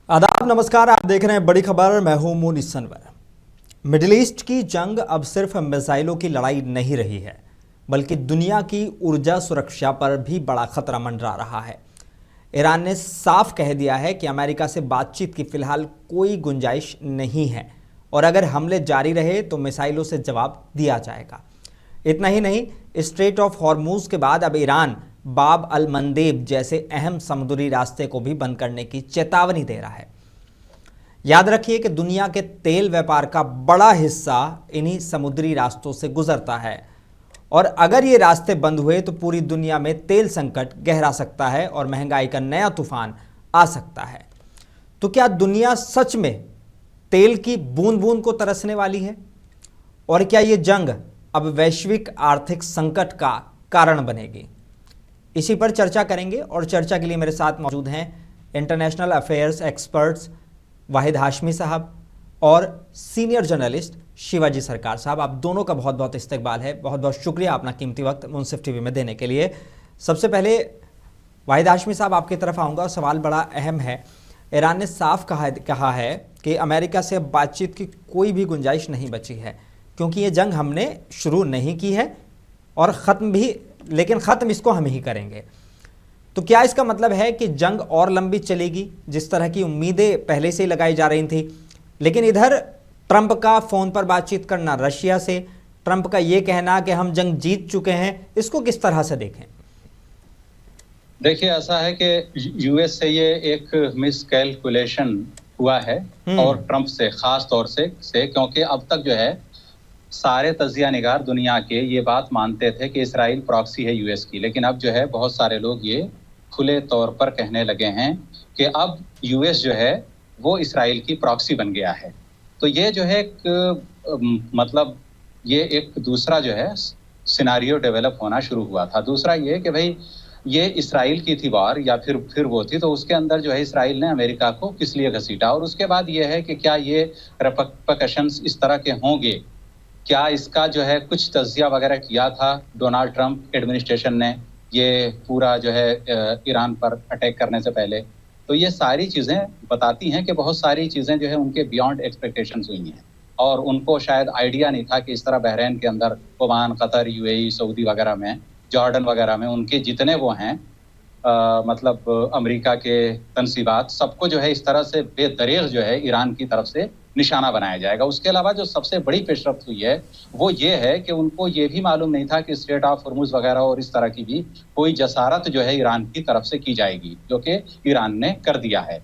आदाब, नमस्कार। आप देख रहे हैं बड़ी खबर। मैं हूं मुनीस सनवर। मिडिल ईस्ट की जंग अब सिर्फ मिसाइलों की लड़ाई नहीं रही है, बल्कि दुनिया की ऊर्जा सुरक्षा पर भी बड़ा खतरा मंडरा रहा है। ईरान ने साफ कह दिया है कि अमेरिका से बातचीत की फिलहाल कोई गुंजाइश नहीं है और अगर हमले जारी रहे तो मिसाइलों से जवाब दिया जाएगा। इतना ही नहीं, स्ट्रेट ऑफ हॉर्मूज के बाद अब ईरान बाब अल मंदेब जैसे अहम समुद्री रास्ते को भी बंद करने की चेतावनी दे रहा है। याद रखिए कि दुनिया के तेल व्यापार का बड़ा हिस्सा इन्हीं समुद्री रास्तों से गुजरता है और अगर ये रास्ते बंद हुए तो पूरी दुनिया में तेल संकट गहरा सकता है और महंगाई का नया तूफान आ सकता है। तो क्या दुनिया सच में तेल की बूंद बूंद को तरसने वाली है? और क्या ये जंग अब वैश्विक आर्थिक संकट का कारण बनेगी? इसी पर चर्चा करेंगे और चर्चा के लिए मेरे साथ मौजूद हैं इंटरनेशनल अफेयर्स एक्सपर्ट्स वाहिद हाशमी साहब और सीनियर जर्नलिस्ट शिवाजी सरकार साहब। आप दोनों का बहुत बहुत इस्तकबाल है। बहुत बहुत शुक्रिया अपना कीमती वक्त मुंसिफ टीवी में देने के लिए। सबसे पहले वाहिद हाशमी साहब, आपकी तरफ आऊँगा और सवाल बड़ा अहम है। ईरान ने साफ कहा है कि अमेरिका से बातचीत की कोई भी गुंजाइश नहीं बची है, क्योंकि ये जंग हमने शुरू नहीं की है और ख़त्म भी, लेकिन ख़त्म इसको हम ही करेंगे। तो क्या इसका मतलब है कि जंग और लंबी चलेगी, जिस तरह की उम्मीदें पहले से ही लगाई जा रही थी? लेकिन इधर ट्रंप का फ़ोन पर बातचीत करना रशिया से, ट्रंप का ये कहना कि हम जंग जीत चुके हैं, इसको किस तरह से देखें? देखिए, ऐसा है कि यूएस से ये एक मिसकैलकुलेशन हुआ है और ट्रंप से खास तौर से क्योंकि अब तक जो है सारे तजिया निगार दुनिया के ये बात मानते थे कि इसराइल प्रॉक्सी है यूएस की, लेकिन अब जो है बहुत सारे लोग ये खुले तौर पर कहने लगे हैं कि अब यूएस जो है वो इसराइल की प्रॉक्सी बन गया है। तो ये जो है मतलब ये एक दूसरा जो है सिनारियो डेवलप होना शुरू हुआ था। दूसरा ये कि भाई ये इसराइल की थी वार या फिर वो थी, तो उसके अंदर जो है इसराइल ने अमेरिका को किस लिए घसीटा, और उसके बाद ये है कि क्या ये रिपरकशंस इस तरह के होंगे, क्या इसका जो है कुछ तज्जिया वगैरह किया था डोनाल्ड ट्रंप एडमिनिस्ट्रेशन ने ये पूरा जो है ईरान पर अटैक करने से पहले। तो ये सारी चीज़ें बताती हैं कि बहुत सारी चीज़ें जो है उनके बियॉन्ड एक्सपेक्टेशंस हुई हैं और उनको शायद आइडिया नहीं था कि इस तरह बहरीन के अंदर ओमान, कतर, यूएई, सऊदी वगैरह में, जॉर्डन वगैरह में उनके जितने वो हैं मतलब अमेरिका के तनसीबात, सबको जो है इस तरह से बेदरेग जो है ईरान की तरफ से निशाना बनाया जाएगा। उसके अलावा जो सबसे बड़ी पेशरफ्त हुई है वो ये है कि उनको ये भी मालूम नहीं था कि स्ट्रेट ऑफ हॉर्मूज वगैरह और इस तरह की भी कोई जसारत जो है ईरान की तरफ से की जाएगी, जो कि ईरान ने कर दिया है।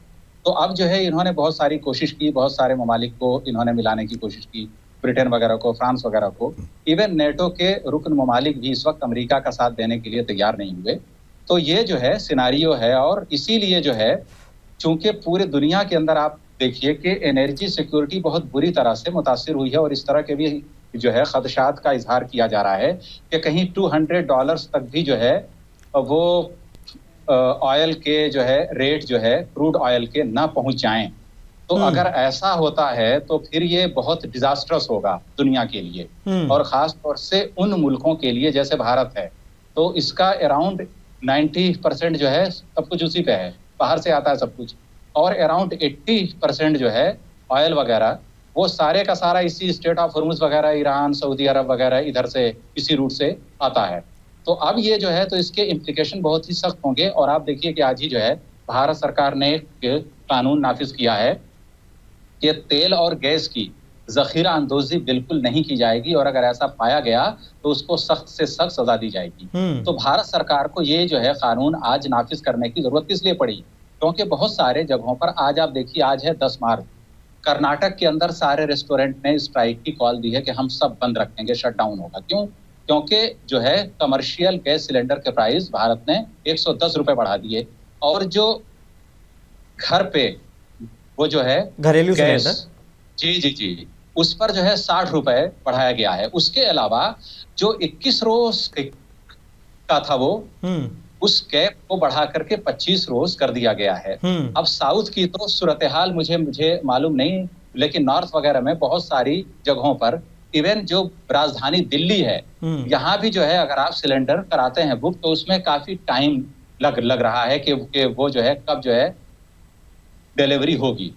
तो अब जो है इन्होंने बहुत सारी कोशिश की, बहुत सारे ममालिक को इन्होंने मिलाने की कोशिश की, ब्रिटेन वगैरह को, फ्रांस वगैरह को। इवन नेटो के रुकन ममालिक भी इस वक्त अमेरिका का साथ देने के लिए तैयार नहीं हुए। तो ये जो है सिनारियो है और इसीलिए जो है चूंकि पूरे दुनिया के अंदर आप देखिए कि एनर्जी सिक्योरिटी बहुत बुरी तरह से मुतासिर हुई है और इस तरह के भी जो है खदशात का इजहार किया जा रहा है कि कहीं $200 तक भी जो है वो ऑयल के जो है रेट जो है क्रूड ऑयल के ना पहुंच जाएं। तो अगर ऐसा होता है तो फिर ये बहुत डिजास्ट्रस होगा दुनिया के लिए और ख़ास तौर से उन मुल्कों के लिए जैसे भारत है। तो इसका अराउंड 90% जो है सब कुछ उसी पे है, बाहर से आता है सब कुछ, और अराउंड 80% जो है ऑयल वगैरह वो सारे का सारा इसी स्ट्रेट ऑफ हॉर्मूज वगैरह, ईरान, सऊदी अरब वगैरह इधर से इसी रूट से आता है। तो अब ये जो है तो इसके इम्प्लीकेशन बहुत ही सख्त होंगे। और आप देखिए कि आज ही जो है भारत सरकार ने एक कानून नाफिज किया है कि तेल और गैस की जखीरा अंदोजी बिल्कुल नहीं की जाएगी और अगर ऐसा पाया गया तो उसको सख्त से सख्त सजा दी जाएगी। तो भारत सरकार को ये जो है कानून आज नाफिज करने की जरूरत किस लिए पड़ी? क्योंकि बहुत सारे जगहों पर आज आप देखिए, आज है 10 मार्च, कर्नाटक के अंदर सारे रेस्टोरेंट ने स्ट्राइक की कॉल दी है कि हम सब बंद रखेंगे, शट डाउन होगा। क्यों? क्योंकि जो है कमर्शियल गैस सिलेंडर के प्राइस भारत ने 110 रुपए बढ़ा दिए और जो घर पे वो जो है घरेलू गैस, सिलेंडर, जी, उस पर जो है 60 रुपए बढ़ाया गया है। उसके अलावा जो 21 रोज का था वो उस कैप को बढ़ा करके 25 रोज कर दिया गया है। अब साउथ की तो सूरत हाल मुझे मालूम नहीं, लेकिन नॉर्थ वगैरह में बहुत सारी जगहों पर, इवन जो राजधानी दिल्ली है यहाँ भी जो है अगर आप सिलेंडर कराते हैं बुक, तो उसमें काफी टाइम लग रहा है कि वो जो है कब जो है डिलीवरी होगी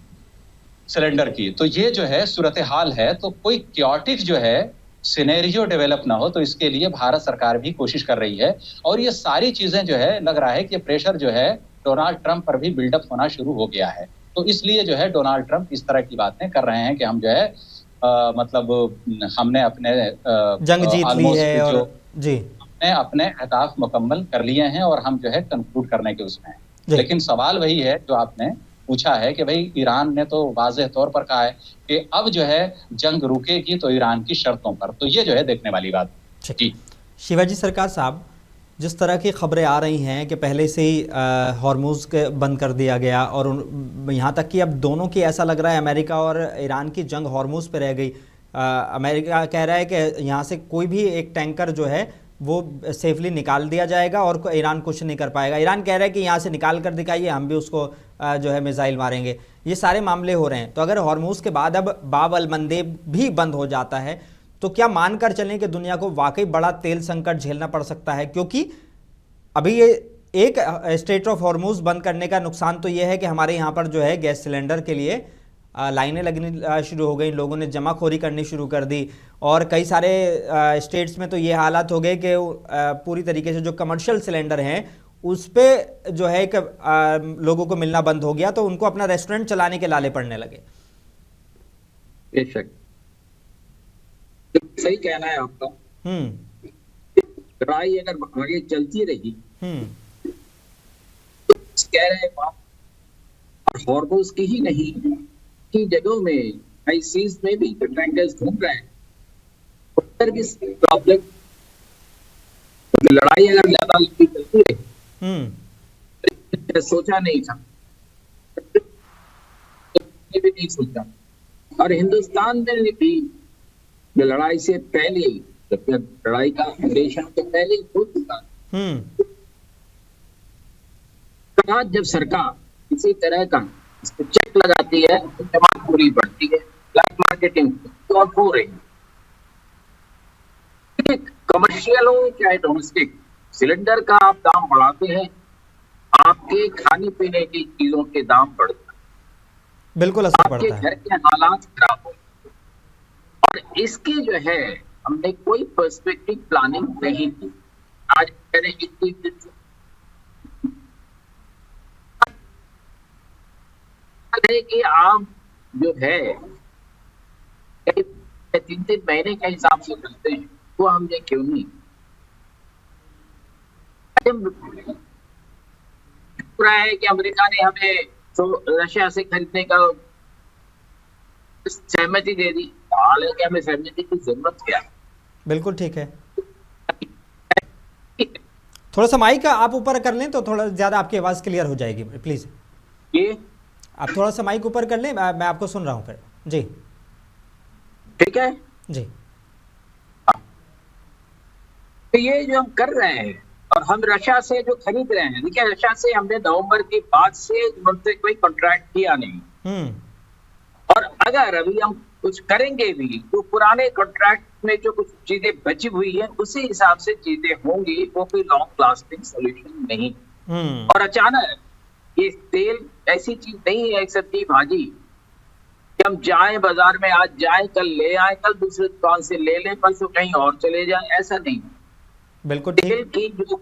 सिलेंडर की। तो ये जो है सूरत हाल है, तो कोई क्योटिक जो है सिनेरियो डेवलप ना हो, तो इसके लिए भारत सरकार भी कोशिश कर रही है। और ये सारी चीजें जो है लग रहा है कि प्रेशर जो है डोनाल्ड ट्रंप पर भी बिल्डअप होना शुरू हो गया है। तो इसलिए जो है डोनाल्ड ट्रंप इस तरह की बातें कर रहे हैं कि हम जो है मतलब हमने अपने जंग जीत ली ऑलमोस्ट है और जो जी हमने अपने अहदाफ मुकम्मल कर लिए हैं और हम जो है कंक्लूड करने के उसमें हैं। जी लेकिन सवाल वही है जो आपने पूछा है कि भाई ईरान ने तो वाज़ेह तौर पर कहा है कि अब जो है जंग रुकेगी तो ईरान की शर्तों पर। तो ये जो है देखने वाली बात है। जी शिवाजी सरकार साहब, जिस तरह की खबरें आ रही हैं कि पहले से ही हॉर्मुज़ के बंद कर दिया गया और यहाँ तक कि अब दोनों की ऐसा लग रहा है अमेरिका और ईरान की जंग हॉर्मुज़ पे रह गई। अमेरिका कह रहा है कि यहाँ से कोई भी एक टैंकर जो है वो सेफली निकाल दिया जाएगा और ईरान कुछ नहीं कर पाएगा। ईरान कह रहा है कि यहाँ से निकाल कर दिखाइए, हम भी उसको जो है मिसाइल मारेंगे। ये सारे मामले हो रहे हैं। तो अगर हॉर्मुज़ के बाद अब बाब अल मंदेब भी बंद हो जाता है तो क्या मानकर चलें कि दुनिया को वाकई बड़ा तेल संकट झेलना पड़ सकता है? क्योंकि अभी ये एक स्ट्रेट ऑफ हॉर्मुज़ बंद करने का नुकसान तो ये है कि हमारे यहाँ पर जो है गैस सिलेंडर के लिए लाइनें लगनी शुरू हो गई, लोगों ने जमाखोरी करनी शुरू कर दी और कई सारे स्टेट्स में तो ये हालात हो गए कि पूरी तरीके से जो कमर्शियल सिलेंडर हैं उस पे जो है कि लोगों को मिलना बंद हो गया, तो उनको अपना रेस्टोरेंट चलाने के लाले पड़ने लगे। बेशक सही कहना है आपका। लड़ाई अगर आगे चलती रही कह रहे बात हॉर्मुज़ की ही नहीं की जगहों में हाई सीज में भी जो टैंकर्स घूम रहे हैं उधर भी प्रॉब्लम, लड़ाई अगर ज्यादा लंबी चलती रही सोचा नहीं था, भी नहीं सोचा। और हिंदुस्तान में भी लड़ाई से पहले, लड़ाई का ऑपरेशन तो पहले हो चुका, जब सरकार किसी तरह का चेक लगाती है तो जमाखोरी बढ़ती है, ब्लैक मार्केटिंग तो हो रही है। कमर्शियल हो चाहे डोमेस्टिक, सिलेंडर का आप दाम बढ़ाते हैं, आपके खाने पीने की चीजों के दाम बढ़ते हैं, बिल्कुल असर पड़ता है, आपके घर के हालात खराब हो। और इसकी जो है हमने कोई पर्सपेक्टिव प्लानिंग नहीं की। आज है कि आप जो है 3-3 महीने के हिसाब से चलते हैं, वो हमने क्यों नहीं रहा है कि अमेरिका ने हमें तो रशिया से खरीदने का सहमति दे दी। हालांकि हमें सहमति की जरूरत क्या है? बिल्कुल ठीक है। थोड़ा सा माइक आप ऊपर कर लें तो थोड़ा ज्यादा आपकी आवाज क्लियर हो जाएगी, प्लीज। ये आप थोड़ा सा माइक ऊपर कर लें, मैं आपको सुन रहा हूं फिर। जी ठीक है जी। तो ये जो हम कर रहे हैं और हम रशिया से जो खरीद रहे हैं, देखिए रशिया से हमने नवंबर के बाद से उनसे कोई कॉन्ट्रैक्ट किया नहीं। और अगर अभी हम कुछ करेंगे भी तो पुराने कॉन्ट्रैक्ट में जो कुछ चीजें बची हुई है उसी हिसाब से चीजें होंगी, वो कोई लॉन्ग लास्टिंग सोल्यूशन नहीं। और अचानक ये तेल ऐसी चीज नहीं है, एक सब्जी भाजी कि हम जाएं बाजार में, आज जाएं कल ले आए, कल दूसरे दुकान से ले लें, परसों कहीं और चले जाएं, ऐसा नहीं। बिल्कुल तेल की जो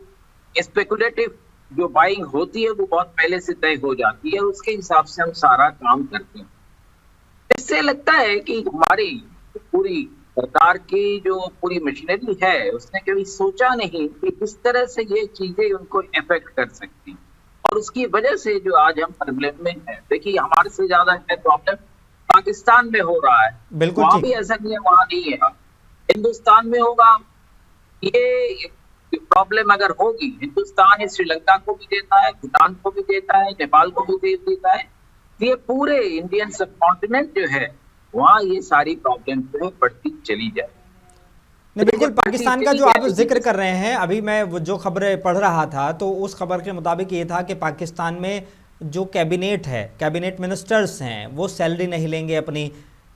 स्पेकुलेटिव जो बाइंग होती है वो बहुत पहले से तय हो जाती है, उसके हिसाब से हम सारा काम करते हैं। इससे लगता है कि हमारी पूरी सरकार की जो पूरी मशीनरी है उसने कभी सोचा नहीं कि किस तरह से ये चीजें उनको इफेक्ट कर सकती, और उसकी वजह से जो आज हम प्रॉब्लम में है। देखिए हमारे से ज्यादा प्रॉब्लम पाकिस्तान में हो रहा है, वहां भी ऐसा नहीं है, वहां नहीं है, हिंदुस्तान में होगा। ये प्रॉब्लम अगर होगी, हिंदुस्तान श्रीलंका को भी देता है, भूटान को भी देता है, नेपाल को भी देता है, ये पूरे इंडियन सब कॉन्टिनेंट जो है वहाँ ये सारी प्रॉब्लम जो है बढ़ती चली जाए। नहीं बिल्कुल, पाकिस्तान का जो आप जिक्र कर रहे हैं, अभी मैं जो खबरें पढ़ रहा था तो उस खबर के मुताबिक ये था कि पाकिस्तान में जो कैबिनेट है, कैबिनेट मिनिस्टर्स हैं, वो सैलरी नहीं लेंगे अपनी,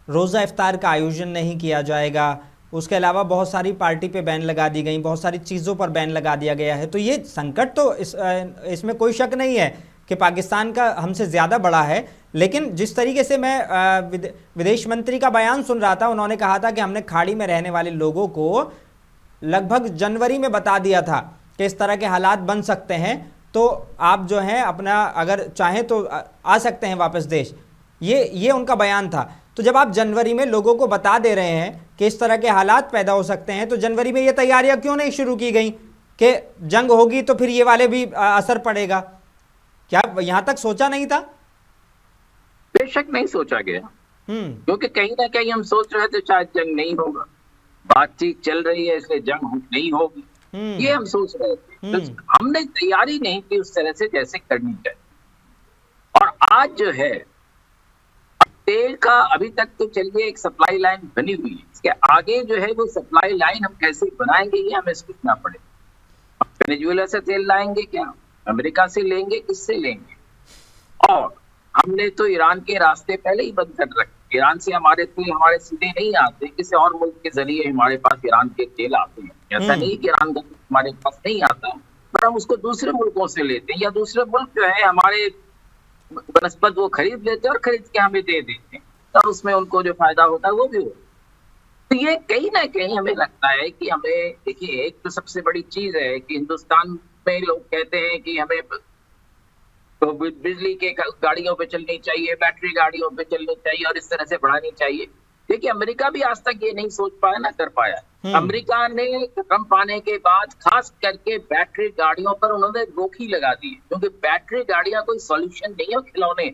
रोज़ा इफ्तार का आयोजन नहीं किया जाएगा, उसके अलावा बहुत सारी पार्टी पे बैन लगा दी गई, बहुत सारी चीज़ों पर बैन लगा दिया गया है। तो ये संकट तो इसमें कोई शक नहीं है कि पाकिस्तान का हमसे ज़्यादा बड़ा है, लेकिन जिस तरीके से मैं विदेश मंत्री का बयान सुन रहा था, उन्होंने कहा था कि हमने खाड़ी में रहने वाले लोगों को लगभग जनवरी में बता दिया था कि इस तरह के हालात बन सकते हैं, तो आप जो हैं अपना अगर चाहें तो आ सकते हैं वापस देश। ये उनका बयान था। तो जब आप जनवरी में लोगों को बता दे रहे हैं कि इस तरह के हालात पैदा हो सकते हैं, तो जनवरी में ये तैयारियां क्यों नहीं शुरू की गई कि जंग होगी तो फिर ये वाले भी असर पड़ेगा? क्या यहां तक सोचा नहीं था? बेशक नहीं सोचा गया, क्योंकि कहीं ना कहीं हम सोच रहे थे शायद जंग नहीं होगा, बातचीत चल रही है इसलिए जंग नहीं होगी, ये हम सोच रहे थे। तो हमने तैयारी नहीं की उस तरह से जैसे करनी चाहिए। और आज जो है तेल का अभी तक तो चलिए एक सप्लाई लाइन बनी हुई है, इसके आगे जो है वो सप्लाई लाइन हम कैसे बनाएंगे ये हमें सोचना पड़ेगा। वेनेजुएला से तेल लाएंगे क्या, अमेरिका से लेंगे, किससे लेंगे? और हमने तो ईरान के रास्ते पहले ही बंद कर रखे। ईरान से हमारे तेल हमारे सीधे नहीं आते, किसी और मुल्क के जरिए हमारे पास ईरान के तेल आते हैं। ऐसा नहीं कि ईरान का हमारे पास नहीं आता, पर हम उसको दूसरे मुल्कों से लेते हैं, या दूसरे मुल्क जो है हमारे बनस्पत वो खरीद लेते हैं और खरीद के हमें दे देते हैं, और उसमें उनको जो फायदा होता है वो भी होता है। तो ये कहीं ना कहीं हमें लगता है कि हमें, देखिए एक तो सबसे बड़ी चीज है कि हिंदुस्तान में लोग कहते हैं कि हमें तो बिजली के गाड़ियों पे चलनी चाहिए, बैटरी गाड़ियों पे चलनी चाहिए और इस तरह से बढ़ानी चाहिए। देखिए अमेरिका भी आज तक ये नहीं सोच पाया, ना कर पाया। अमेरिका ने ट्रंप आने के बाद खास करके बैटरी गाड़ियों पर उन्होंने रोक ही लगा दी, क्योंकि बैटरी गाड़ियां कोई सॉल्यूशन नहीं है, खिलौने।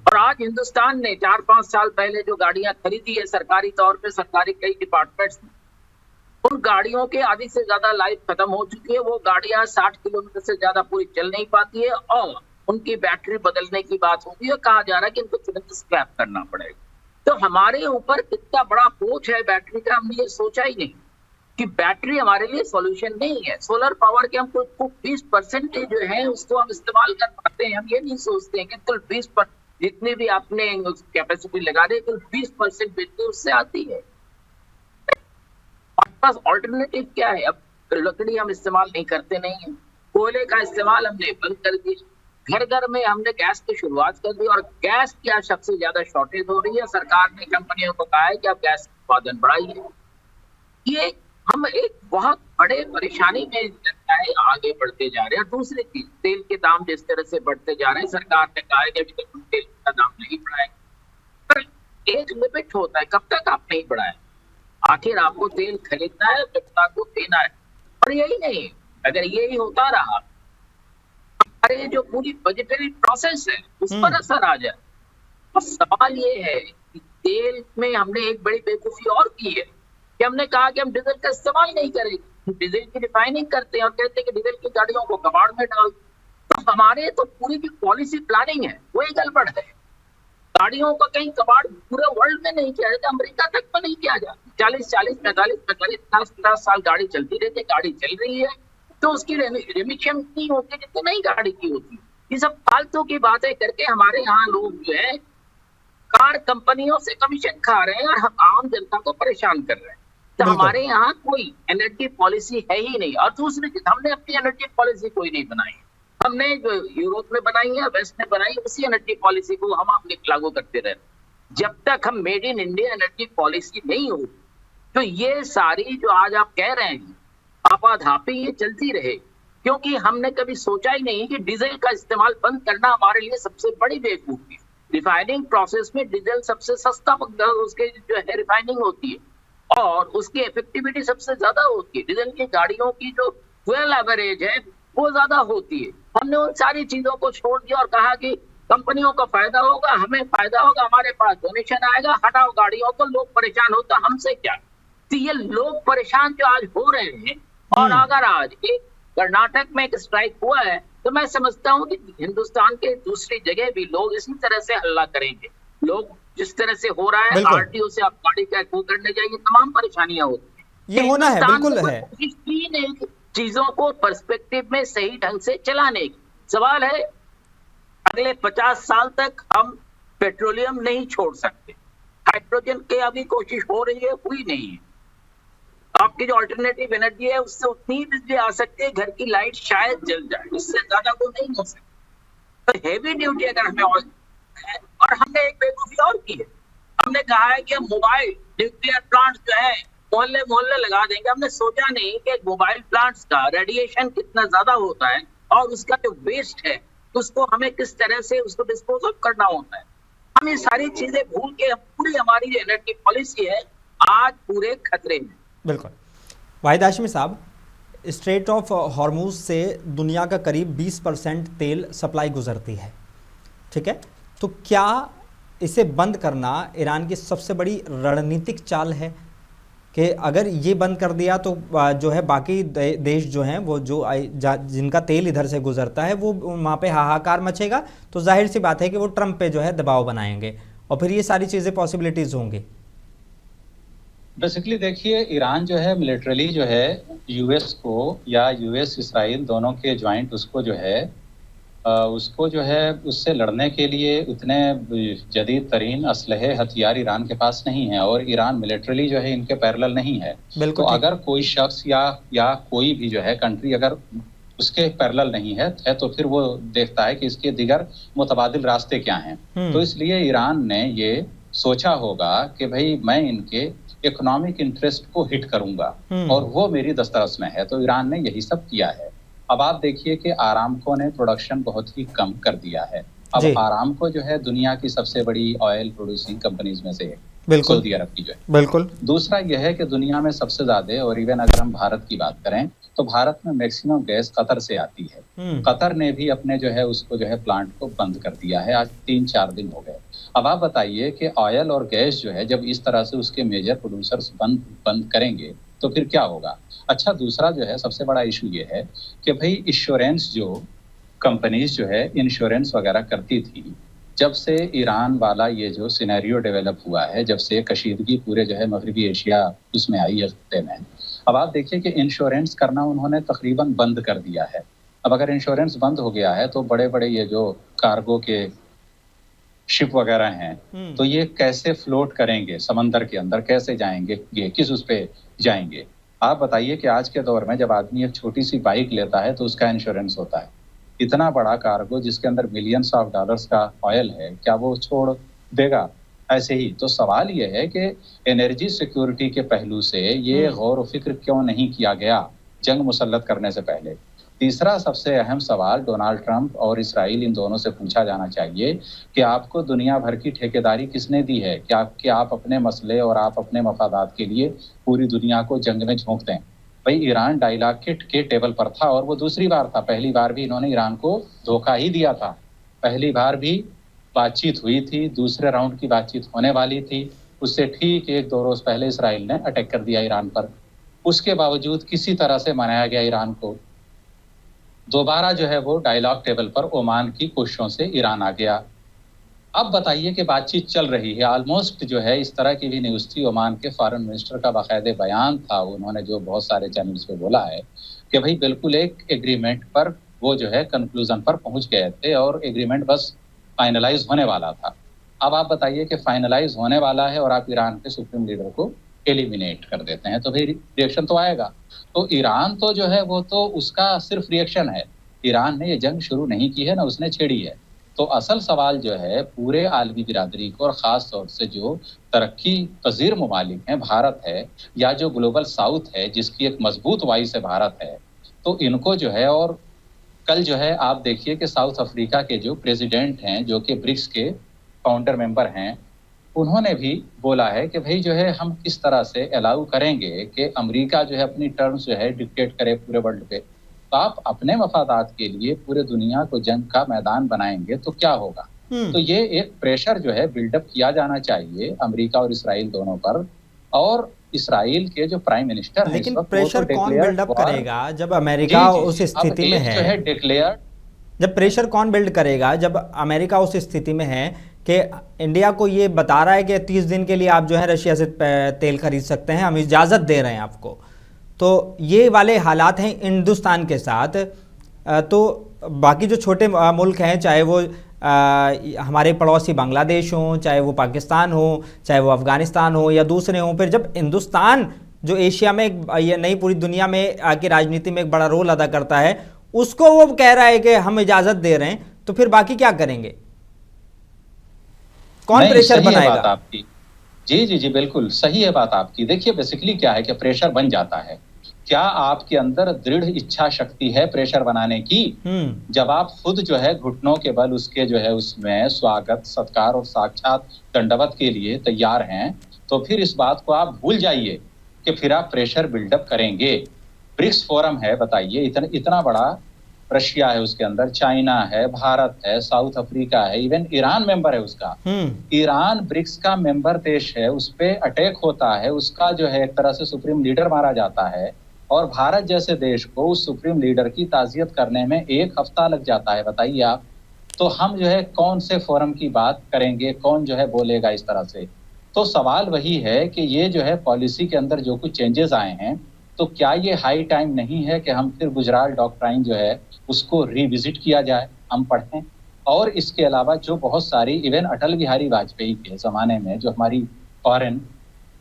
और आज हिंदुस्तान ने 4-5 साल पहले जो गाड़ियां खरीदी है सरकारी तौर पे, सरकारी कई डिपार्टमेंट्स, उन गाड़ियों के आधी से ज्यादा लाइफ खत्म हो चुकी है। वो गाड़ियां 60 किलोमीटर से ज्यादा पूरी चल नहीं पाती है और उनकी बैटरी बदलने की बात होती है, कहा जा रहा है कि इनको तुरंत स्क्रैप करना पड़ेगा। तो हमारे ऊपर कितना बड़ा बोझ है बैटरी का, हमने ये सोचा ही नहीं कि बैटरी हमारे लिए सॉल्यूशन नहीं है। सोलर पावर के हम को 20% जो है उसको हम इस्तेमाल कर पाते हैं। हम ये नहीं सोचते हैं कि कुल 20% जितनी भी आपने कैपेसिटी लगा दी, कुल 20% बिजली उससे आती है। हमारे पास ऑल्टरनेटिव क्या है? अब लकड़ी हम इस्तेमाल नहीं करते नहीं है, कोयले का इस्तेमाल हमने बंद कर दिया, घर घर में हमने गैस की शुरुआत कर दी और गैस की आज सबसे ज्यादा शॉर्टेज हो रही है। सरकार ने कंपनियों को कहा है कि आप गैस उत्पादन बढ़ाइए। ये हम एक बहुत बड़े परेशानी में लगता है आगे बढ़ते जा रहे हैं। दूसरी चीज, तेल के दाम जिस तरह से बढ़ते जा रहे हैं, सरकार ने कहा है कि अभी तक तेल का दाम नहीं बढ़ाएगा, पर एक लिमिट होता है, कब तक आप नहीं बढ़ाए? आखिर आपको तेल खरीदना है, जनता को देना है। और यही नहीं, अगर यही होता रहा हमारे जो पूरी बजटरी प्रोसेस है उस पर असर आ जाए। और सवाल ये है कि तेल में हमने एक बड़ी बेवकूफी और की है कि हमने कहा कि हम डीजल का इस्तेमाल नहीं करेंगे। डीजल की रिफाइनिंग करते हैं और कहते हैं कि डीजल की गाड़ियों को कबाड़ में डाल। तो हमारे तो पूरी जो पॉलिसी प्लानिंग है वो एक गड़बड़ है। गाड़ियों का कहीं कबाड़ पूरे वर्ल्ड में नहीं किया जाता, अमेरिका तक में नहीं किया जाता। 40, 45, 50 साल गाड़ी चलती रहती है, गाड़ी चल रही है तो उसकी रेमिशन नहीं होती जितनी नई गाड़ी की होती। ये सब फालतू की बातें करके हमारे यहाँ लोग जो है कार कंपनियों से कमीशन खा रहे हैं और हम आम जनता को परेशान कर रहे हैं। तो हमारे यहाँ कोई एनर्जी पॉलिसी है ही नहीं। और दूसरी चीज, हमने अपनी एनर्जी पॉलिसी कोई नहीं बनाई। हमने जो यूरोप में बनाई है, वेस्ट में बनाई, उसी एनर्जी पॉलिसी को हम अपने लागू करते रहे। जब तक हम made in India energy policy नहीं हो तो ये सारी जो आज आप कह रहे हैं आपाधापी ये चलती रहे, क्योंकि हमने कभी सोचा ही नहीं कि डीजल का इस्तेमाल बंद करना हमारे लिए सबसे बड़ी बेवकूफी है। रिफाइनिंग प्रोसेस में डीजल सबसे सस्ता उसके जो है रिफाइनिंग होती है और उसकी इफेक्टिविटी सबसे ज्यादा होती है। डीजल की गाड़ियों की जो फ्यूल एवरेज है वो ज्यादा होती है। हमने उन सारी चीजों को छोड़ दिया और कहा कि कंपनियों को फायदा होगा, हमें फायदा होगा, हमारे पास डोनेशन आएगा, हटाओ गाड़ियों को, लोग परेशान होता हमसे क्या। तो ये लोग परेशान जो आज हो रहे हैं, और अगर आज एक कर्नाटक में एक स्ट्राइक हुआ है तो मैं समझता हूँ कि हिंदुस्तान के दूसरी जगह भी लोग इसी तरह से हल्ला करेंगे। लोग जिस तरह से हो रहा है, आरटीओ से आप गाड़ी का वो करने जाइए, तमाम परेशानियां होती है। ये होना है, बिल्कुल है। कोशिश चीजों को पर्सपेक्टिव में सही ढंग से चलाने की। सवाल है अगले 50 साल तक हम पेट्रोलियम नहीं छोड़ सकते। हाइड्रोजन की अभी कोशिश हो रही है, हुई नहीं है। आपकी जो अल्टरनेटिव एनर्जी है उससे उतनी बिजली आ सकती है, घर की लाइट शायद जल जाए, इससे ज्यादा वो नहीं हो सकती। तो हेवी ड्यूटी अगर हमें और हमने एक बेवकूफी और की है, हमने कहा है कि हम मोबाइल न्यूक्लियर प्लांट जो है मोहल्ले मोहल्ले लगा देंगे। हमने सोचा नहीं कि मोबाइल प्लांट्स का रेडिएशन कितना ज्यादा होता है और उसका जो वेस्ट है उसको हमें किस तरह से उसको डिस्पोज ऑफ करना होता है। हम ये सारी चीजें भूल के पूरी हमारी जो एनर्जी पॉलिसी है आज पूरे खतरे में। बिल्कुल। वाहिद हाशमी साहब, स्ट्रेट ऑफ हॉर्मूज से दुनिया का करीब 20% तेल सप्लाई गुजरती है, ठीक है? तो क्या इसे बंद करना ईरान की सबसे बड़ी रणनीतिक चाल है कि अगर ये बंद कर दिया तो जो है बाकी देश जो हैं वो जिनका तेल इधर से गुजरता है वो वहाँ पे हाहाकार मचेगा, तो जाहिर सी बात है कि वो ट्रंप पे जो है दबाव बनाएंगे और फिर ये सारी चीज़ें पॉसिबिलिटीज़ होंगी। बेसिकली देखिए, ईरान जो है मिलिट्रली जो है यूएस को या यूएस इसराइल दोनों के ज्वाइंट उसको जो है उससे लड़ने के लिए उतने जदीद तरीन असलहे हथियार ईरान के पास नहीं है और ईरान मिलिट्रली जो है इनके पैरेलल नहीं है। तो अगर कोई शख्स या कोई भी जो है कंट्री अगर उसके पैरेलल नहीं है तो फिर वो देखता है कि इसके दिगर मुतबादिल रास्ते क्या हैं। तो इसलिए ईरान ने ये सोचा होगा कि भाई मैं इनके इकोनॉमिक इंटरेस्ट को हिट करूंगा और वो मेरी दस्तरस में है, तो ईरान ने यही सब किया है। अब आप देखिए कि आरामको ने प्रोडक्शन बहुत ही कम कर दिया है। अब आरामको जो है दुनिया की सबसे बड़ी ऑयल प्रोड्यूसिंग कंपनीज में से एक, सऊदी अरब की जो है। बिल्कुल। दूसरा यह है कि दुनिया में सबसे ज्यादा, और इवन अगर हम भारत की बात करें तो भारत में मैक्सिमम गैस कतर से आती है। कतर ने भी अपने जो है उसको जो है प्लांट को बंद कर दिया है, आज 3-4 दिन हो गए। अब आप बताइए कि ऑयल और गैस जो है जब इस तरह से उसके मेजर प्रोड्यूसर्स बंद करेंगे तो फिर क्या होगा। अच्छा, दूसरा जो है सबसे बड़ा इशू ये है कि भाई इंश्योरेंस जो कंपनीज जो है इंश्योरेंस वगैरह करती थी, जब से ईरान वाला ये जो सिनेरियो डेवलप हुआ है, जब से कशीदगी पूरे जो है मगरबी एशिया उसमें आई है खत्ते में, अब आप देखिए कि इंश्योरेंस करना उन्होंने तकरीबन बंद कर दिया है। अब अगर इंश्योरेंस बंद हो गया है तो बड़े बड़े ये जो कार्गो के शिप वगैरह हैं तो ये कैसे फ्लोट करेंगे समंदर के अंदर, कैसे जाएंगे, ये किस उस पे जाएंगे। आप बताइए कि आज के दौर में जब आदमी एक छोटी सी बाइक लेता है तो उसका इंश्योरेंस होता है, इतना बड़ा कार्गो जिसके अंदर मिलियंस ऑफ डॉलर्स का ऑयल है, क्या वो छोड़ देगा ऐसे ही? तो सवाल ये है कि एनर्जी सिक्योरिटी के पहलू से ये गौर व फिक्र क्यों नहीं किया गया जंग मुसल्लत करने से पहले। तीसरा सबसे अहम सवाल डोनाल्ड ट्रंप और इसराइल इन दोनों से पूछा जाना चाहिए कि आपको दुनिया भर की ठेकेदारी किसने दी है कि आप अपने मसले और आप अपने मफादात के लिए पूरी दुनिया को जंग में झोंक दें। भाई ईरान डायलॉग के टेबल पर था और वो दूसरी बार था, पहली बार भी इन्होंने ईरान को धोखा ही दिया था। पहली बार भी बातचीत हुई थी, दूसरे राउंड की बातचीत होने वाली थी, उससे ठीक 1-2 रोज पहले इसराइल ने अटैक कर दिया ईरान पर। उसके बावजूद किसी तरह से मनाया गया ईरान को। दोबारा जो है वो डायलॉग टेबल पर ओमान की कोशिशों से ईरान आ गया। अब बताइए कि बातचीत चल रही है, ऑलमोस्ट जो है इस तरह की भी न्यूज़ थी, ओमान के फॉरेन मिनिस्टर का बाकायदे बयान था, उन्होंने जो बहुत सारे चैनल्स पे बोला है कि भाई बिल्कुल एक एग्रीमेंट पर वो जो है कंक्लूजन पर पहुंच गए थे और एग्रीमेंट बस फाइनलाइज होने वाला था। अब आप बताइए कि फाइनलाइज होने वाला है और आप ईरान के सुप्रीम लीडर को एलिमिनेट कर देते हैं, तो भाई रिएक्शन तो आएगा। तो ईरान तो जो है वो तो उसका सिर्फ रिएक्शन है, ईरान ने ये जंग शुरू नहीं की है ना उसने छेड़ी है। तो असल सवाल जो है पूरे आलमी बिरादरी को और ख़ास तौर से जो तरक्की पजीर ममालिक हैं, भारत है या जो ग्लोबल साउथ है जिसकी एक मजबूत वॉइस है भारत है, तो इनको जो है, और कल जो है आप देखिए कि साउथ अफ्रीका के जो प्रेसिडेंट हैं जो कि ब्रिक्स के फाउंडर मेंबर हैं, उन्होंने भी बोला है कि भाई जो है हम किस तरह से अलाउ करेंगे कि अमेरिका जो है अपनी टर्म्स जो है डिक्टेट करे पूरे वर्ल्ड पे। तो आप अपने मफादात के लिए पूरे दुनिया को जंग का मैदान बनाएंगे तो क्या होगा। तो ये एक प्रेशर जो है बिल्डअप किया जाना चाहिए अमेरिका और इसराइल दोनों पर। और इसराइल के जो प्राइम मिनिस्टर हैं, लेकिन प्रेशर कौन बिल्डअप करेगा जब अमेरिका उस स्थिति में है? डिक्लेयर जब प्रेशर कौन बिल्ड करेगा जब अमेरिका उस स्थिति में है कि इंडिया को ये बता रहा है कि 30 दिन के लिए आप जो है रशिया से तेल खरीद सकते हैं, हम इजाज़त दे रहे हैं आपको। तो ये वाले हालात हैं हिंदुस्तान के साथ। तो बाकी जो छोटे मुल्क हैं, चाहे वो हमारे पड़ोसी बांग्लादेश हों, चाहे वो पाकिस्तान हो, चाहे वो अफ़गानिस्तान हो या दूसरे हों, फिर जब हिंदुस्तान जो एशिया में ये नई पूरी दुनिया में की राजनीति में एक बड़ा रोल अदा करता है, उसको वो कह रहा है कि हम इजाज़त दे रहे हैं, तो फिर बाकी क्या करेंगे? कौन नहीं, प्रेशर सही है बनाएगा? बात आपकी। जी जी जी, बिल्कुल सही है बात आपकी। देखिए बेसिकली क्या है कि प्रेशर बन जाता है। क्या आपके अंदर दृढ़ इच्छा शक्ति है प्रेशर बनाने की? जब आप खुद जो है घुटनों के बल उसके जो है उसमें स्वागत सत्कार और साक्षात दंडवत के लिए तैयार हैं, तो फिर इस बात को आप भूल जाइए कि फिर आप प्रेशर बिल्डअप करेंगे। ब्रिक्स फोरम है, बताइए, इतना इतना बड़ा। रशिया है उसके अंदर, चाइना है, भारत है, साउथ अफ्रीका है, इवन ईरान मेंबर है उसका। ईरान ब्रिक्स का मेंबर देश है, उस पे अटैक होता है, उसका जो है एक तरह से सुप्रीम लीडर मारा जाता है, और भारत जैसे देश को उस सुप्रीम लीडर की ताजियत करने में 1 हफ्ता लग जाता है, बताइए आप। तो हम जो है कौन से फोरम की बात करेंगे, कौन जो है बोलेगा इस तरह से? तो सवाल वही है कि ये जो है पॉलिसी के अंदर जो कुछ चेंजेस आए हैं, तो क्या ये हाई टाइम नहीं है कि हम फिर गुजराल डॉक्ट्राइन जो है उसको रिविजिट किया जाए, हम पढ़ें? और इसके अलावा जो बहुत सारी इवन अटल बिहारी वाजपेयी के ज़माने में जो हमारी फॉरेन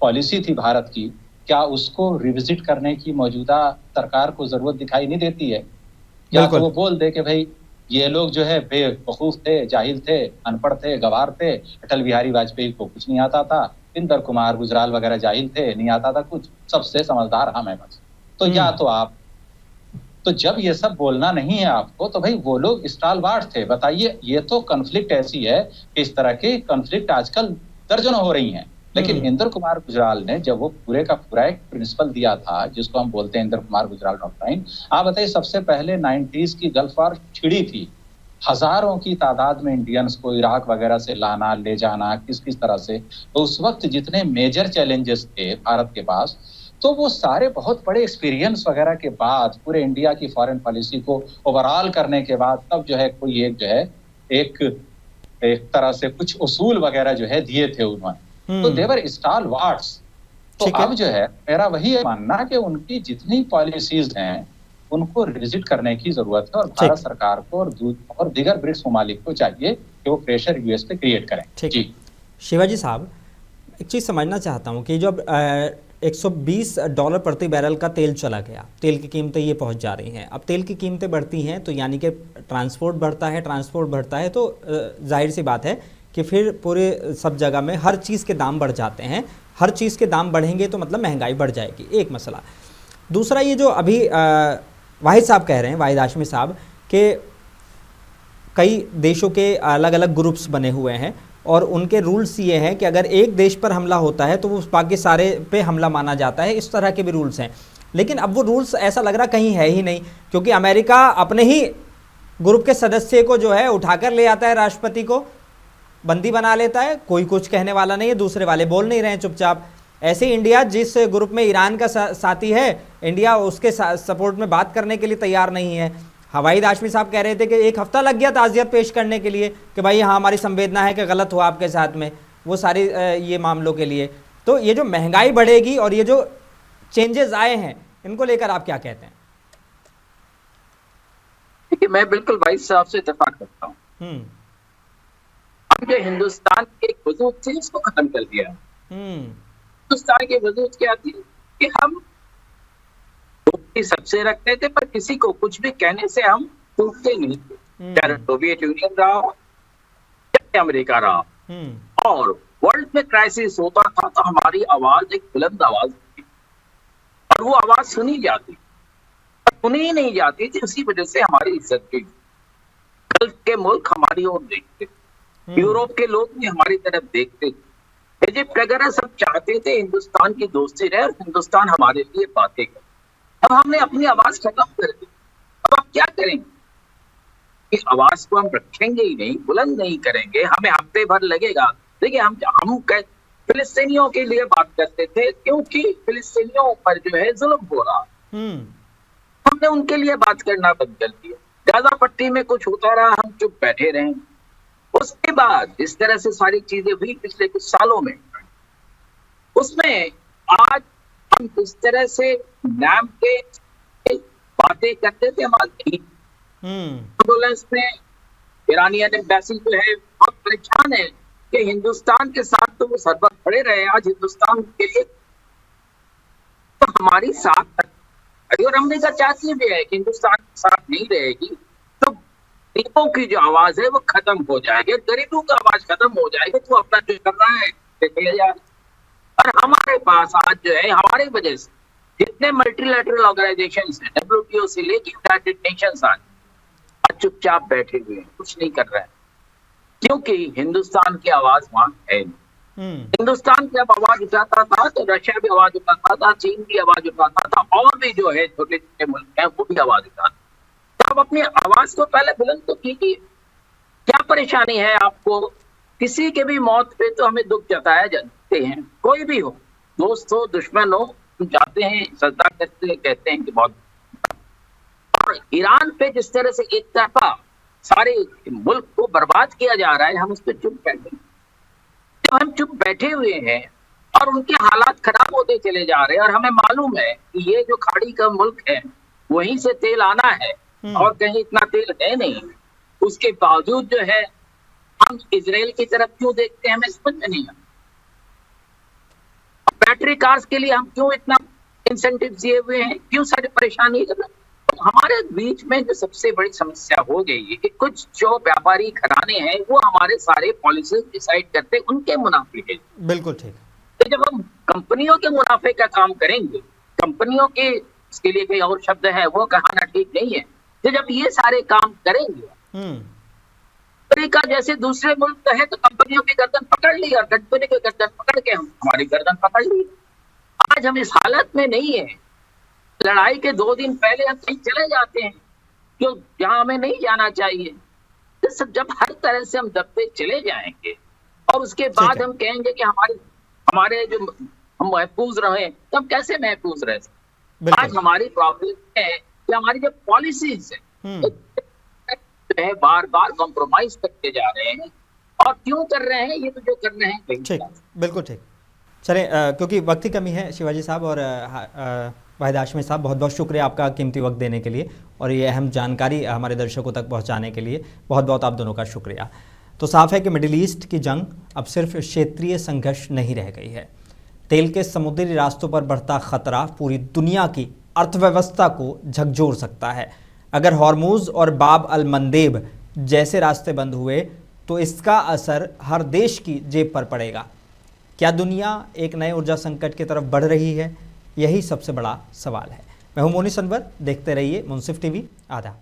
पॉलिसी थी भारत की, क्या उसको रिविजिट करने की मौजूदा सरकार को ज़रूरत दिखाई नहीं देती है? या तो वो बोल दे कि भाई ये लोग जो है बेवकूफ थे, जाहिल थे, अनपढ़ थे, गंवार थे, अटल बिहारी वाजपेयी को कुछ नहीं आता था, इंदर कुमार गुजराल वगैरह जाहिल थे, नहीं आता था कुछ, सबसे समझदार हम हैं बस। तो या तो आप, तो जब ये सब बोलना नहीं है आपको, तो भाई वो लोग स्टालवार्ट थे, बताइए। ये तो कॉन्फ्लिक्ट ऐसी है कि इस तरह के कॉन्फ्लिक्ट आजकल दर्जनों हो रही हैं। लेकिन इंदर कुमार गुजराल ने जब वो पूरे का पूरा एक प्रिंसिपल दिया था, जिसको हम बोलते हैं इंदर कुमार गुजराल डॉक्ट्राइन, आप बताइए, सबसे पहले 90s की गल्फ वॉर छिड़ी थी, हजारों की तादाद में इंडियंस को इराक वगैरह से लाना ले जाना, किस किस तरह से। तो उस वक्त जितने मेजर चैलेंजेस थे भारत के पास, तो वो सारे बहुत बड़े एक्सपीरियंस वगैरह के बाद, पूरे इंडिया की फॉरेन पॉलिसी को ओवरऑल करने के बाद, तब जो है कोई एक जो है एक तरह से कुछ उसूल वगैरह जो है दिए थे उन्होंने। तो देवर स्टालवार्ट्स। तो अब जो है मेरा वही मानना कि उनकी जितनी पॉलिसीज हैं उनको रिविजिट करने की जरूरत है, और भारत सरकार को और दीगर ब्रिक्स ममालिक को चाहिए कि वो प्रेशर यूएस पे क्रिएट करें। जी शिवाजी साहब, एक चीज़ समझना चाहता हूँ कि जब $120 प्रति बैरल का तेल चला गया, तेल की कीमतें ये पहुंच जा रही हैं, अब तेल की कीमतें बढ़ती हैं तो यानी कि ट्रांसपोर्ट बढ़ता है तो जाहिर सी बात है कि फिर पूरे सब जगह में हर चीज़ के दाम बढ़ जाते हैं। हर चीज़ के दाम बढ़ेंगे तो मतलब महंगाई बढ़ जाएगी, एक मसला। दूसरा, ये जो अभी वाहिद साहब कह रहे हैं, वाहिद हाशमी साहब, कि कई देशों के अलग अलग ग्रुप्स बने हुए हैं और उनके रूल्स ये हैं कि अगर एक देश पर हमला होता है तो वो बाकी सारे पे हमला माना जाता है, इस तरह के भी रूल्स हैं। लेकिन अब वो रूल्स ऐसा लग रहा कहीं है ही नहीं, क्योंकि अमेरिका अपने ही ग्रुप के सदस्य को जो है उठाकर ले आता है, राष्ट्रपति को बंदी बना लेता है, कोई कुछ कहने वाला नहीं है, दूसरे वाले बोल नहीं रहे हैं चुपचाप। ऐसे इंडिया जिस ग्रुप में ईरान का साथी है, इंडिया उसके सपोर्ट में बात करने के लिए तैयार नहीं है। वाहिद हाशमी साहब कह रहे थे कि 1 हफ्ता लग गया ताज़ियत पेश करने के लिए कि भाई हाँ हमारी संवेदना है कि गलत हुआ आपके साथ में, वो सारी ये मामलों के लिए। तो ये जो महंगाई बढ़ेगी और ये जो चेंजेस आए हैं, इनको लेकर आप क्या कहते हैं? देखिए, मैं बिल्कुल भाई साहब से इत्तेफाक करता हूँ। हम जो हिंदुस्तान के वजूद थे उसको खत्म कर दिया। हिंदुस्तान के वजूद क्या थी कि हम सबसे रखते थे, पर किसी को कुछ भी कहने से हम टूटते नहीं थे, चाहे सोवियत यूनियन रहा चाहे अमेरिका रहा। और वर्ल्ड में क्राइसिस होता था तो हमारी आवाज एक बुलंद आवाज थी और वो आवाज सुनी जाती, सुनी नहीं जाती थी। उसी वजह से हमारी इज्जत गई। गल्फ के मुल्क हमारी ओर देखते, यूरोप के लोग भी हमारी तरफ देखते, इजिप्ट वगैरह सब चाहते थे हिंदुस्तान की दोस्ती रहे और हिंदुस्तान हमारे लिए बातें करे। अब हमने अपनी आवाज खत्म कर दी। अब आप क्या करेंगे? इस आवाज को हम रखेंगे ही नहीं, बुलंद नहीं करेंगे, हमें हफ्ते भर लगेगा। देखिए, हम फिलिस्तीनियों के लिए बात करते थे क्योंकि फिलिस्तीनियों पर जो है जुल्म हो रहा, हमने उनके लिए बात करना बंद कर दिया। गाजा पट्टी में कुछ होता रहा, हम चुप बैठे रहे। उसके बाद इस तरह से सारी चीजें हुई पिछले कुछ सालों में, उसमें आज हम किस तरह से नाम के बातें करते थे। हमारे एम्बुलेंस में ईरानियन एम्बेसी जो है बहुत परेशान है कि हिंदुस्तान के साथ तो वो सरबत खड़े रहे, आज हिंदुस्तान के लिए तो हमारी साथ, और अमेरिका चाहती भी है कि हिंदुस्तान के साथ नहीं रहेगी तो गरीबों की जो आवाज है वो खत्म हो जाएगी, गरीबों की आवाज खत्म हो जाएगी तो अपना जो कर रहा है देख लिया जाए। और हमारे पास आज जो है हमारी वजह से जितने मल्टीलैटरल ऑर्गेनाइजेशन है, WTO से लेके यूनाइटेड नेशंस आज चुपचाप बैठे हुए हैं, कुछ नहीं कर रहे हैं, क्योंकि हिंदुस्तान की आवाज वहां है। हिंदुस्तान की जब आवाज उठाता था तो रशिया भी आवाज उठाता था, चीन भी आवाज उठाता था, और भी जो है छोटे छोटे मुल्क हैं वो भी आवाज उठाते। तो आप अपनी आवाज को पहले बुलंद तो कीजिए। क्या परेशानी है आपको? किसी के भी मौत पे तो हमें दुख जताया जाते हैं, कोई भी हो, दोस्त हो दुश्मन हो, हम जाते हैं श्रद्धा करते हैं, कहते हैं कि बहुत। और ईरान पे जिस तरह से एक तरफा सारे मुल्क को बर्बाद किया जा रहा है, हम उस पर चुप बैठे। जब हम चुप बैठे हुए हैं और उनके हालात खराब होते चले जा रहे हैं, और हमें मालूम है कि ये जो खाड़ी का मुल्क है वहीं से तेल आना है और कहीं इतना तेल है नहीं, उसके बावजूद जो है हम इजराइल की तरफ क्यों देखते हैं, हमें समझ में नहीं आता। बैटरी कार्स के लिए हम क्यों इतना इंसेंटिव दिए हुए हैं, क्यों सारी परेशानी कर रहे हैं? तो हमारे बीच में जो सबसे बड़ी समस्या हो गई है कि कुछ जो व्यापारी घराने हैं वो हमारे सारे पॉलिसीज डिसाइड करते हैं उनके मुनाफे के। बिल्कुल ठीक। तो जब हम कंपनियों के मुनाफे का काम करेंगे, कंपनियों के इसके लिए कोई और शब्द है वो कहना ठीक नहीं है, तो जब ये सारे काम करेंगे, अमेरिका जैसे दूसरे मुल्क है तो कंपनियों की गर्दन पकड़ ली और कंपनी की गर्दन पकड़ के हम हमारी गर्दन पकड़ ली। आज हम इस हालत में नहीं है। लड़ाई के 2 दिन पहले हम कहीं चले जाते हैं जो जहां हमें नहीं जाना चाहिए। तो सब जब हर तरह से हम दबते चले जाएंगे और उसके बाद हम कहेंगे कि हमारे जो हम महफूज रहे, तो हम कैसे महफूज रह सकते? आज हमारी प्रॉब्लम है कि हमारी जो पॉलिसीज है है बार बार कॉम्प्रोमाइज करते जा रहे हैं। और क्यों कर रहे हैं? ये तो जो कर रहे हैं ठीक, बिल्कुल ठीक। चलें, क्योंकि वक्त की कमी है, शिवाजी साहब और वाहिद हाशमी साहब, बहुत बहुत शुक्रिया आपका कीमती वक्त देने के लिए और ये अहम जानकारी हमारे दर्शकों तक पहुंचाने के लिए बहुत बहुत आप दोनों का शुक्रिया। तो साफ है कि मिडिल ईस्ट की जंग अब सिर्फ क्षेत्रीय संघर्ष नहीं रह गई है। तेल के समुद्री रास्तों पर बढ़ता खतरा पूरी दुनिया की अर्थव्यवस्था को झकझोर सकता है। अगर हॉर्मुज और बाब अल मंदेब जैसे रास्ते बंद हुए तो इसका असर हर देश की जेब पर पड़ेगा। क्या दुनिया एक नए ऊर्जा संकट की तरफ बढ़ रही है? यही सबसे बड़ा सवाल है। मैं हूं मोनिस अनवर, देखते रहिए मुंसिफ टीवी आधा।